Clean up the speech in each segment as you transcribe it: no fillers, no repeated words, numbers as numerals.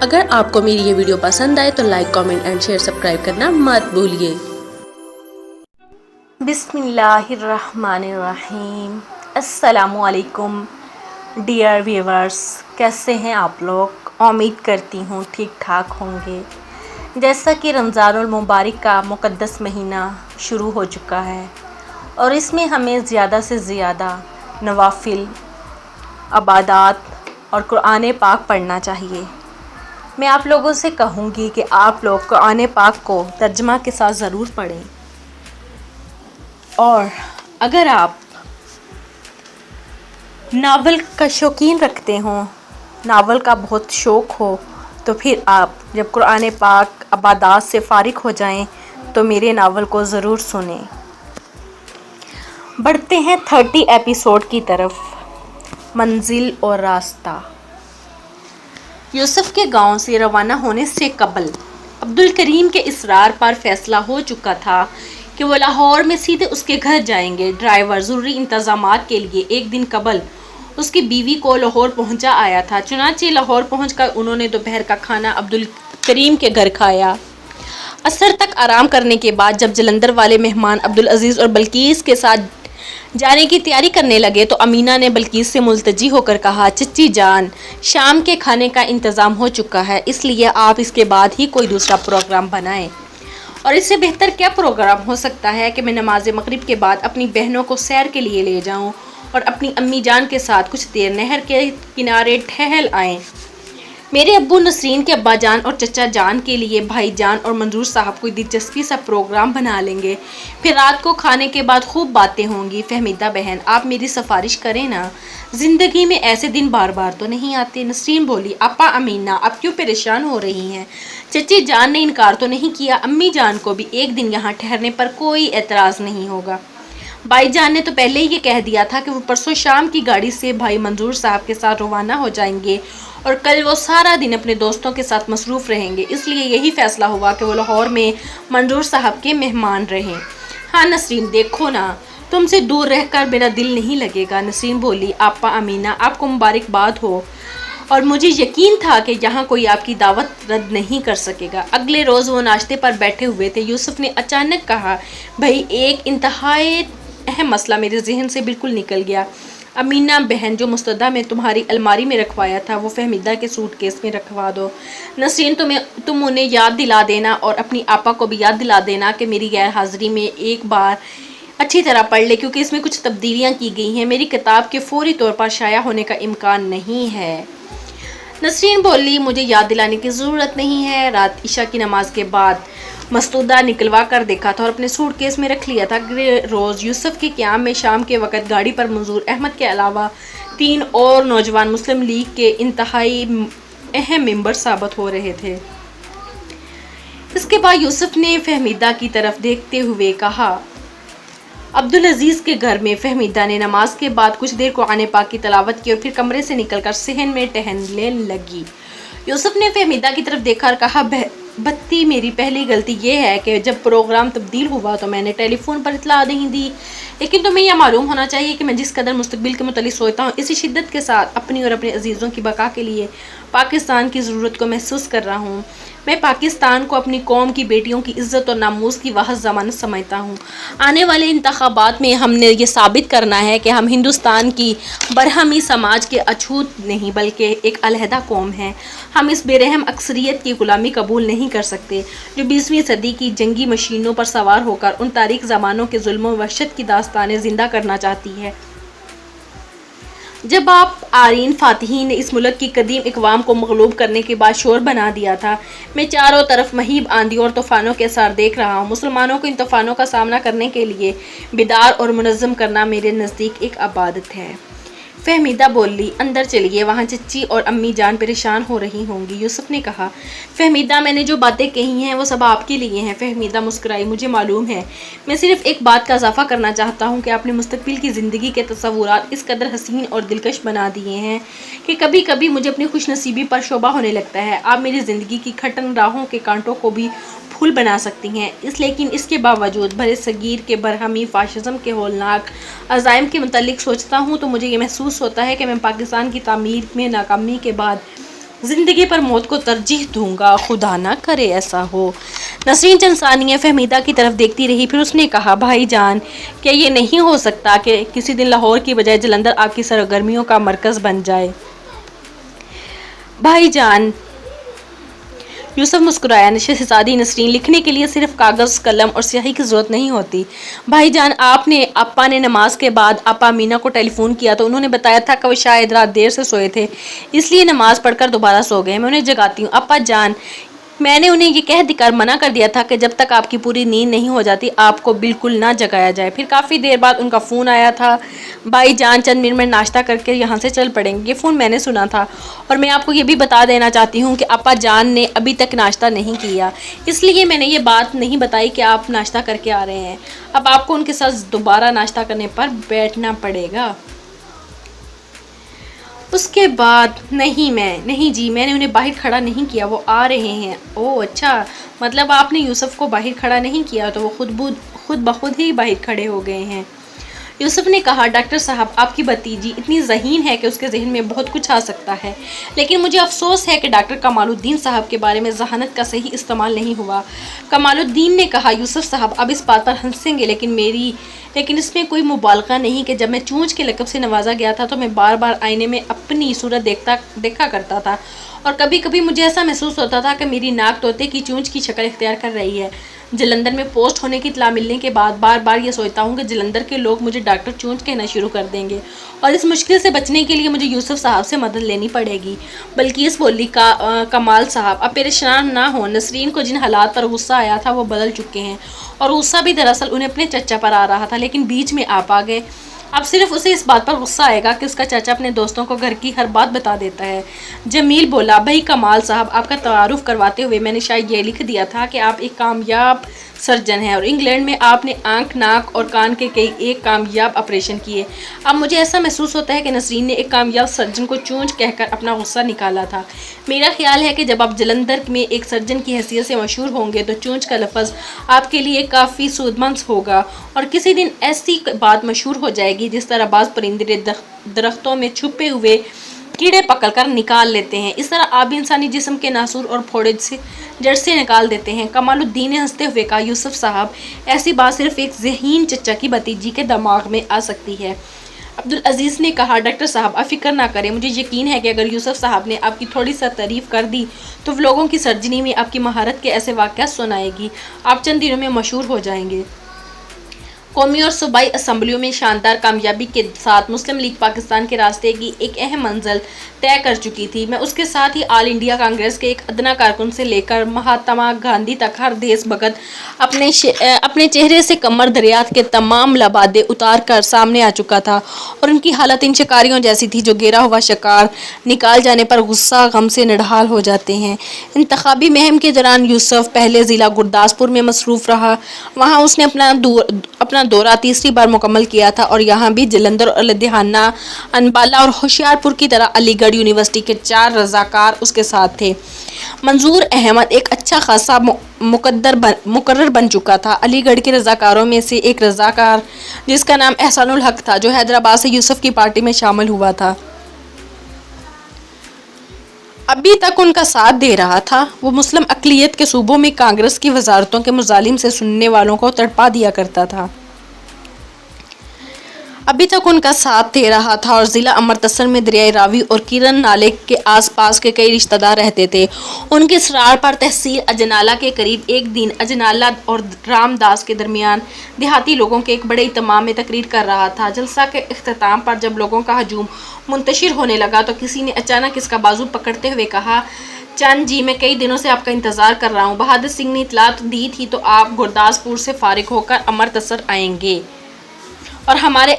اگر آپ کو میری یہ ویڈیو پسند آئے تو like, comment and share, subscribe کرنا مت بھولیے۔ بسم اللہ الرحمن الرحیم۔ السلام علیکم ڈیئر ویورز، کیسے ہیں آپ لوگ؟ امید کرتی ہوں ٹھیک ٹھاک ہوں گے۔ جیسا کہ رمضان المبارک کا مقدس مہینہ شروع ہو چکا ہے اور اس میں ہمیں زیادہ سے زیادہ نوافل، عبادات اور قرآن پاک پڑھنا چاہیے۔ میں آپ لوگوں سے کہوں گی کہ آپ لوگ قرآن پاک کو ترجمہ کے ساتھ ضرور پڑھیں، اور اگر آپ ناول کا شوقین رکھتے ہوں، ناول کا بہت شوق ہو، تو پھر آپ جب قرآن پاک عبادات سے فارغ ہو جائیں تو میرے ناول کو ضرور سنیں۔ بڑھتے ہیں 30 ایپیسوڈ کی طرف۔ منزل اور راستہ۔ یوسف کے گاؤں سے روانہ ہونے سے قبل عبدالکریم کے اصرار پر فیصلہ ہو چکا تھا کہ وہ لاہور میں سیدھے اس کے گھر جائیں گے۔ ڈرائیور ضروری انتظامات کے لیے ایک دن قبل اس کی بیوی کو لاہور پہنچا آیا تھا، چنانچہ لاہور پہنچ کر انہوں نے دوپہر کا کھانا عبدالکریم کے گھر کھایا۔ عصر تک آرام کرنے کے بعد جب جلندھر والے مہمان عبدالعزیز اور بلقیس کے ساتھ جانے کی تیاری کرنے لگے تو امینہ نے بلقیس سے ملتجی ہو کر کہا، چچی جان، شام کے کھانے کا انتظام ہو چکا ہے، اس لیے آپ اس کے بعد ہی کوئی دوسرا پروگرام بنائیں۔ اور اس سے بہتر کیا پروگرام ہو سکتا ہے کہ میں نماز مغرب کے بعد اپنی بہنوں کو سیر کے لیے لے جاؤں اور اپنی امی جان کے ساتھ کچھ دیر نہر کے کنارے ٹہل آئیں۔ میرے ابو نسرین کے ابا جان اور چچا جان کے لیے بھائی جان اور منظور صاحب کوئی دلچسپی سا پروگرام بنا لیں گے، پھر رات کو کھانے کے بعد خوب باتیں ہوں گی۔ فہمیدہ بہن، آپ میری سفارش کریں نا، زندگی میں ایسے دن بار بار تو نہیں آتے۔ نسرین بولی، اپا امینہ آپ کیوں پریشان ہو رہی ہیں؟ چچی جان نے انکار تو نہیں کیا، امی جان کو بھی ایک دن یہاں ٹھہرنے پر کوئی اعتراض نہیں ہوگا۔ بھائی جان نے تو پہلے ہی یہ کہہ دیا تھا کہ وہ پرسوں شام کی گاڑی سے بھائی منظور صاحب کے ساتھ روانہ ہو جائیں گے اور کل وہ سارا دن اپنے دوستوں کے ساتھ مصروف رہیں گے، اس لیے یہی فیصلہ ہوا کہ وہ لاہور میں منظور صاحب کے مہمان رہیں۔ ہاں نسرین، دیکھو نا، تم سے دور رہ کر میرا دل نہیں لگے گا۔ نسرین بولی، آپا امینہ آپ کو مبارکباد ہو، اور مجھے یقین تھا کہ یہاں کوئی آپ کی دعوت رد نہیں کر سکے گا۔ اگلے روز وہ ناشتے پر بیٹھے ہوئے تھے، یوسف نے اچانک کہا، بھائی ایک انتہائی اہم مسئلہ میرے ذہن سے بالکل نکل گیا۔ امینہ بہن، جو مستودع میں تمہاری الماری میں رکھوایا تھا وہ فہمیدہ کے سوٹ کیس میں رکھوا دو۔ نسرین، تم انہیں یاد دلا دینا اور اپنی آپا کو بھی یاد دلا دینا کہ میری غیر حاضری میں ایک بار اچھی طرح پڑھ لے، کیونکہ اس میں کچھ تبدیلیاں کی گئی ہیں، میری کتاب کے فوری طور پر شائع ہونے کا امکان نہیں ہے۔ نسرین بولی، مجھے یاد دلانے کی ضرورت نہیں ہے، رات عشاء کی نماز کے بعد مستودع نکلوا کر دیکھا تھا اور اپنے سوٹ کیس میں رکھ لیا تھا۔ اگلے روز یوسف کے قیام میں شام کے وقت گاڑی پر منظور احمد کے علاوہ 3 اور نوجوان مسلم لیگ کے انتہائی اہم ممبر ثابت ہو رہے تھے۔ اس کے بعد یوسف نے فہمیدہ کی طرف دیکھتے ہوئے کہا، عبدالعزیز کے گھر میں فہمیدہ نے نماز کے بعد کچھ دیر قرآن پاک کی تلاوت کی اور پھر کمرے سے نکل کر صحن میں ٹہلنے لگی۔ یوسف نے فہمیدہ کی طرف دیکھا اور کہا، بھتی میری پہلی غلطی یہ ہے کہ جب پروگرام تبدیل ہوا تو میں نے ٹیلی فون پر اطلاع نہیں دی، لیکن تمہیں یہ معلوم ہونا چاہیے کہ میں جس قدر مستقبل کے متعلق سوچتا ہوں، اسی شدت کے ساتھ اپنی اور اپنے عزیزوں کی بقا کے لیے پاکستان کی ضرورت کو محسوس کر رہا ہوں۔ میں پاکستان کو اپنی قوم کی بیٹیوں کی عزت اور ناموس کی واحد ضمانت سمجھتا ہوں۔ آنے والے انتخابات میں ہم نے یہ ثابت کرنا ہے کہ ہم ہندوستان کی برہمی سماج کے اچھوت نہیں بلکہ ایک علیحدہ قوم ہیں۔ ہم اس بے رحم اکثریت کی غلامی قبول نہیں کر سکتے جو 20ویں صدی کی جنگی مشینوں پر سوار ہو کر ان تاریک زمانوں کے ظلم و وحشت کی داستانیں زندہ کرنا چاہتی ہے۔ جب آپ آرین فاتحین نے اس ملک کی قدیم اقوام کو مغلوب کرنے کے بعد شور بنا دیا تھا، میں چاروں طرف مہیب آندھیوں اور طوفانوں کے اثار دیکھ رہا ہوں۔ مسلمانوں کو ان طوفانوں کا سامنا کرنے کے لیے بیدار اور منظم کرنا میرے نزدیک ایک عبادت ہے۔ فہمیدہ بولی، اندر چلیے، وہاں چچی اور امی جان پریشان ہو رہی ہوں گی۔ یوسف نے کہا، فہمیدہ میں نے جو باتیں کہی ہیں وہ سب آپ کے لیے ہیں۔ فہمیدہ مسکرائی، مجھے معلوم ہے، میں صرف ایک بات کا اضافہ کرنا چاہتا ہوں کہ آپ نے مستقبل کی زندگی کے تصورات اس قدر حسین اور دلکش بنا دیے ہیں کہ کبھی کبھی مجھے اپنی خوش نصیبی پر شبہ ہونے لگتا ہے۔ آپ میری زندگی کی کھٹن راہوں کے کانٹوں کو بھی پھول بنا سکتی ہیں، لیکن اس کے باوجود برِ صغیر کے برہمی فاشزم کے ہولناک عزائم کے متعلق سوچتا ہوں تو مجھے یہ محسوس ہوتا ہے کہ میں پاکستان کی تعمیر میں ناکامی کے بعد زندگی پر موت کو ترجیح دوں گا، خدا نہ کرے ایسا ہو۔ نسرین چند ثانیہ فہمیدہ کی طرف دیکھتی رہی، پھر اس نے کہا بھائی جان کیا یہ نہیں ہو سکتا کہ کسی دن لاہور کی بجائے جلندھر آپ کی سرگرمیوں کا مرکز بن جائے؟ بھائی جان، یوسف مسکرایا۔ شہزادی نسرین، لکھنے کے لیے صرف کاغذ، قلم اور سیاہی کی ضرورت نہیں ہوتی۔ بھائی جان، اپا نے نماز کے بعد اپا امینا کو ٹیلی فون کیا تو انہوں نے بتایا تھا کہ وہ شاید رات دیر سے سوئے تھے، اس لیے نماز پڑھ کر دوبارہ سو گئے۔ میں انہیں جگاتی ہوں۔ اپا جان، میں نے انہیں یہ کہہ کر منع کر دیا تھا کہ جب تک آپ کی پوری نیند نہیں ہو جاتی آپ کو بالکل نہ جگایا جائے۔ پھر کافی دیر بعد ان کا فون آیا تھا، بھائی جان چند منٹ میں ناشتہ کر کے یہاں سے چل پڑیں گے۔ یہ فون میں نے سنا تھا اور میں آپ کو یہ بھی بتا دینا چاہتی ہوں کہ اپا جان نے ابھی تک ناشتہ نہیں کیا، اس لیے میں نے یہ بات نہیں بتائی کہ آپ ناشتہ کر کے آ رہے ہیں۔ اب آپ کو ان کے ساتھ دوبارہ ناشتہ کرنے پر بیٹھنا پڑے گا۔ اس کے بعد نہیں جی، میں نے انہیں باہر کھڑا نہیں کیا، وہ آ رہے ہیں۔ اوہ اچھا، مطلب آپ نے یوسف کو باہر کھڑا نہیں کیا تو وہ خود بخود ہی باہر کھڑے ہو گئے ہیں۔ یوسف نے کہا ڈاکٹر صاحب آپ کی بھتیجی اتنی ذہین ہے کہ اس کے ذہن میں بہت کچھ آ سکتا ہے، لیکن مجھے افسوس ہے کہ ڈاکٹر کمال الدین صاحب کے بارے میں ذہانت کا صحیح استعمال نہیں ہوا۔ کمال الدین نے کہا یوسف صاحب اب اس بات پر ہنسیں گے لیکن اس میں کوئی مبالغہ نہیں کہ جب میں چونچ کے لقب سے نوازا گیا تھا تو میں بار بار آئینے میں اپنی صورت دیکھا کرتا تھا اور کبھی کبھی مجھے ایسا محسوس ہوتا تھا کہ میری ناک طوطے کی چونچ کی شکل اختیار کر رہی ہے۔ جلندھر میں پوسٹ ہونے کی اطلاع ملنے کے بعد بار بار یہ سوچتا ہوں کہ جلندھر کے لوگ مجھے ڈاکٹر چونچ کہنا شروع کر دیں گے اور اس مشکل سے بچنے کے لیے مجھے یوسف صاحب سے مدد لینی پڑے گی۔ بلکہ بولی کمال صاحب اب پریشان نہ ہوں، نسرین کو جن حالات پر غصہ آیا تھا وہ بدل چکے ہیں اور غصہ بھی دراصل انہیں اپنے چچا پر آ رہا تھا لیکن بیچ میں آپ آ گئے۔ اب صرف اسے اس بات پر غصہ آئے گا کہ اس کا چچا اپنے دوستوں کو گھر کی ہر بات بتا دیتا ہے۔ جمیل بولا بھائی کمال صاحب آپ کا تعارف کرواتے ہوئے میں نے شاید یہ لکھ دیا تھا کہ آپ ایک کامیاب سرجن ہیں اور انگلینڈ میں آپ نے آنکھ، ناک اور کان کے ایک کامیاب آپریشن کیے۔ اب مجھے ایسا محسوس ہوتا ہے کہ نسرین نے ایک کامیاب سرجن کو چونچ کہہ کر اپنا غصہ نکالا تھا۔ میرا خیال ہے کہ جب آپ جلندھر میں ایک سرجن کی حیثیت سے مشہور ہوں گے تو چونچ کا لفظ آپ کے لیے کافی سودمند ہوگا اور کسی دن ایسی بات مشہور ہو جائے گی جس طرح بعض پرندے درختوں میں چھپے ہوئے کیڑے پکڑ کر نکال لیتے ہیں، اس طرح آپ انسانی جسم کے ناسور اور پھوڑے سے جڑ سے نکال دیتے ہیں۔ کمال الدین نے ہنستے ہوئے کہا یوسف صاحب ایسی بات صرف ایک ذہین چچا کی بھتیجی کے دماغ میں آ سکتی ہے۔ عبدالعزیز نے کہا ڈاکٹر صاحب آپ فکر نہ کریں، مجھے یقین ہے کہ اگر یوسف صاحب نے آپ کی تھوڑی سا تعریف کر دی تو وہ لوگوں کی سرجری میں آپ کی مہارت کے ایسے واقعات سنائے گی، آپ چند دنوں میں مشہور ہو جائیں گے۔ قومی اور صوبائی اسمبلیوں میں شاندار کامیابی کے ساتھ مسلم لیگ پاکستان کے راستے کی ایک اہم منزل طے کر چکی تھی۔ میں اس کے ساتھ ہی آل انڈیا کانگریس کے ایک ادنا کارکن سے لے کر مہاتما گاندھی تک ہر دیس بھگت اپنے چہرے سے کمر دریات کے تمام لبادے اتار کر سامنے آ چکا تھا اور ان کی حالت ان شکاریوں جیسی تھی جو گرا ہوا شکار نکال جانے پر غصہ غم سے نڈھال ہو جاتے ہیں۔ انتخابی مہم کے دوران یوسف پہلے ضلع گرداسپور میں مصروف رہا، وہاں اس نے اپنا دورہ تیسری بار مکمل کیا تھا اور یہاں بھی جلندھر اور لدھیانہ، انبالہ اور ہوشیارپور کی طرح علی گڑھ یونیورسٹی کے 4 رضاکار اس کے ساتھ تھے۔ منظور احمد ایک اچھا خاصا مقرر بن چکا تھا۔ علی گڑھ کے رضاکاروں میں سے ایک رضاکار جس کا نام احسان الحق تھا جو حیدرآباد سے یوسف کی پارٹی میں شامل ہوا تھا، ابھی تک ان کا ساتھ دے رہا تھا۔ وہ مسلم اقلیت کے صوبوں میں کانگریس کی وزارتوں کے مظالم سے سننے والوں کو تڑپا دیا کرتا تھا، ابھی تک ان کا ساتھ دے رہا تھا اور ضلع امرتسر میں دریائے راوی اور کرن نالے کے آس پاس کے کئی رشتہ دار رہتے تھے۔ ان کے اصرار پر تحصیل اجنالہ کے قریب ایک دن اجنالہ اور رام داس کے درمیان دیہاتی لوگوں کے ایک بڑے اہتمام میں تقریر کر رہا تھا۔ جلسہ کے اختتام پر جب لوگوں کا ہجوم منتشر ہونے لگا تو کسی نے اچانک اس کا بازو پکڑتے ہوئے کہا چند جی میں کئی دنوں سے آپ کا انتظار کر رہا ہوں، بہادر سنگھ نے اطلاع دی تھی تو آپ گرداسپور سے فارغ ہو کر امرتسر آئیں گے اور ہمارے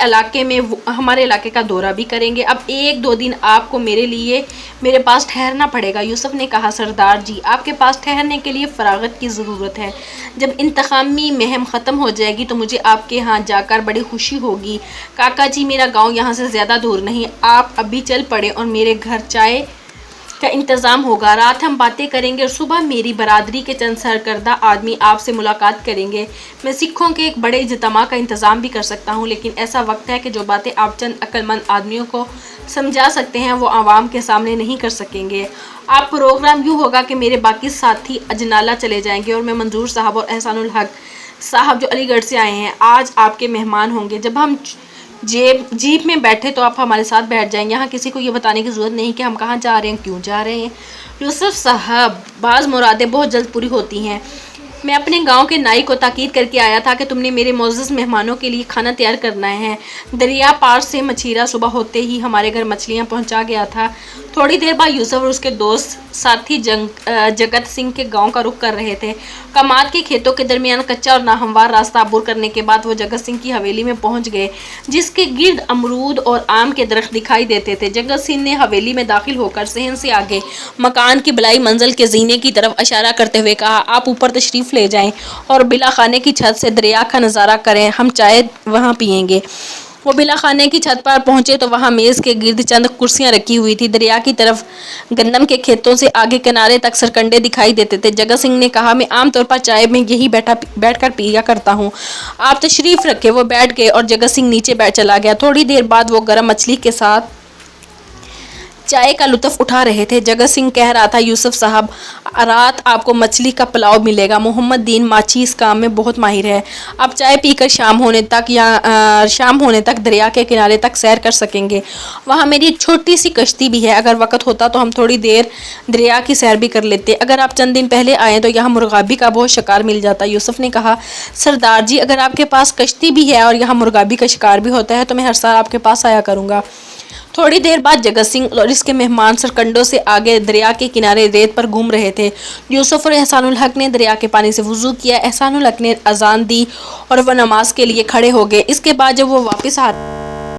علاقے کا دورہ بھی کریں گے۔ اب 1-2 دن آپ کو میرے پاس ٹھہرنا پڑے گا۔ یوسف نے کہا سردار جی آپ کے پاس ٹھہرنے کے لیے فراغت کی ضرورت ہے، جب انتخابی مہم ختم ہو جائے گی تو مجھے آپ کے ہاں جا کر بڑی خوشی ہوگی۔ کاکا جی میرا گاؤں یہاں سے زیادہ دور نہیں، آپ ابھی چل پڑے اور میرے گھر چائے کا انتظام ہوگا۔ رات ہم باتیں کریں گے اور صبح میری برادری کے چند سرکردہ آدمی آپ سے ملاقات کریں گے۔ میں سکھوں کے ایک بڑے اجتماع کا انتظام بھی کر سکتا ہوں، لیکن ایسا وقت ہے کہ جو باتیں آپ چند عقل مند آدمیوں کو سمجھا سکتے ہیں وہ عوام کے سامنے نہیں کر سکیں گے۔ آپ پروگرام یوں ہوگا کہ میرے باقی ساتھی اجنالہ چلے جائیں گے اور میں منظور صاحب اور احسان الحق صاحب جو علی گڑھ سے آئے ہیں آج آپ کے مہمان ہوں گے۔ جب ہم جیپ میں بیٹھے تو آپ ہمارے ساتھ بیٹھ جائیں۔ یہاں کسی کو یہ بتانے کی ضرورت نہیں کہ ہم کہاں جا رہے ہیں، کیوں جا رہے ہیں۔ یوسف صاحب، بعض مرادیں بہت جلد پوری ہوتی ہیں۔ میں اپنے گاؤں کے نائی کو تاکید کر کے آیا تھا کہ تم نے میرے معزز مہمانوں کے لیے کھانا تیار کرنا ہے۔ دریا پار سے مچھیرا صبح ہوتے ہی ہمارے گھر مچھلیاں پہنچا گیا تھا۔ تھوڑی دیر بعد یوسف اور اس کے دوست ساتھی جگت سنگھ کے گاؤں کا رخ کر رہے تھے۔ کماد کے کھیتوں کے درمیان کچا اور ناہموار راستہ عبور کرنے کے بعد وہ جگت سنگھ کی حویلی میں پہنچ گئے، جس کے گرد امرود اور آم کے درخت دکھائی دیتے تھے۔ جگت سنگھ نے حویلی میں داخل ہو کر صحن سے آگے مکان کی بلائی منزل کے زینے کی طرف اشارہ کرتے ہوئے کہا، آپ اوپر تشریف لے جائیں اور بلا خانے کی چھت سے دریا کا نظارہ کریں، ہم چائے وہاں پئیں گے۔ وہ بلا خانے کی چھت پر پہنچے تو وہاں میز کے گرد چند کرسیاں رکھی ہوئی تھی۔ دریا کی طرف گندم کے کھیتوں سے آگے کنارے تک سرکنڈے دکھائی دیتے تھے۔ جگت سنگھ نے کہا، میں عام طور پر چائے میں یہی بیٹھ کر پیا کرتا ہوں، آپ تشریف رکھیں۔ وہ بیٹھ گئے اور جگت سنگھ نیچے چلا گیا۔ تھوڑی دیر بعد وہ گرم مچھلی کے ساتھ چائے کا لطف اٹھا رہے تھے۔ جگت سنگھ کہہ رہا تھا، یوسف صاحب، رات آپ کو مچھلی کا پلاؤ ملے گا۔ محمد دین ماچھی اس کام میں بہت ماہر ہے۔ آپ چائے پی کر شام ہونے تک دریا کے کنارے تک سیر کر سکیں گے۔ وہاں میری ایک چھوٹی سی کشتی بھی ہے، اگر وقت ہوتا تو ہم تھوڑی دیر دریا کی سیر بھی کر لیتے۔ اگر آپ چند دن پہلے آئیں تو یہاں مرغابی کا بہت شکار مل جاتا۔ یوسف نے کہا، سردار جی، اگر آپ کے پاس کشتی بھی ہے اور یہاں مرغابی کا شکار بھی ہوتا ہے تو میں ہر سال آپ کے پاس آیا کروں گا۔ تھوڑی دیر بعد جگت سنگھ اور اس کے مہمان سرکنڈوں سے آگے دریا کے کنارے ریت پر گھوم رہے تھے۔ یوسف اور احسان الحق نے دریا کے پانی سے وضو کیا۔ احسان الحق نے اذان دی اور وہ نماز کے لیے کھڑے ہو گئے۔ اس کے بعد جب وہ واپس آ